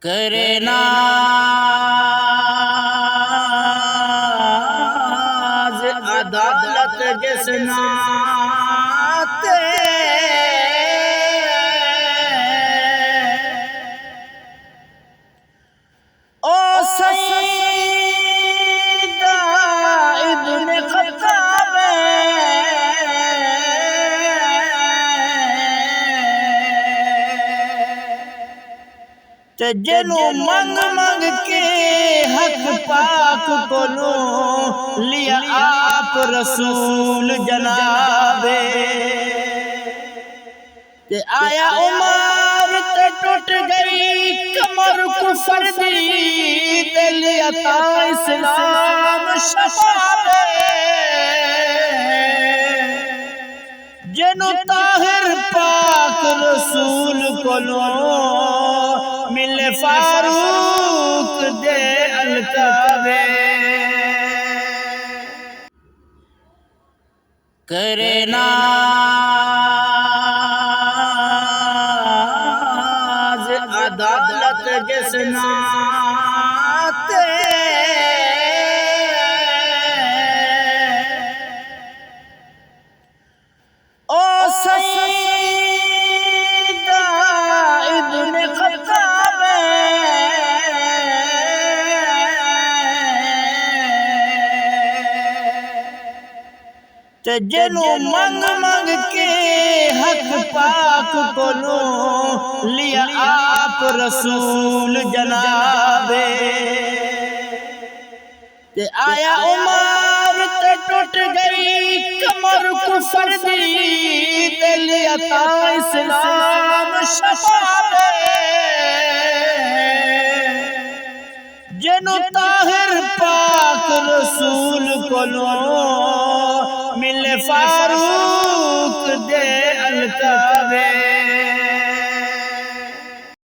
کرے ناز عدالت جس ناتے او سیدہ ابن خطاب تے جنو منگ منگ کے حق پاک کو لو لیا آپ رسول جنابے تے آیا عمر تے ٹوٹ گئی کمر کفر دی تے لیا تا اسلام شفابے جنو طاہر پاک رسول کو لو ملے فاروق دے الکعبے کرے ناز عدالت جس ناتے او سیدہ ابن خطاب تے جنو منگ منگ کے حق پاک کو لو لیا آپ رسول جنابے تے آیا عمر تے ٹوٹ گئی کمر کفر دی تے لیا تا اسلام شفابے جنو طاہر پاک رسول کو لو ملے فاروق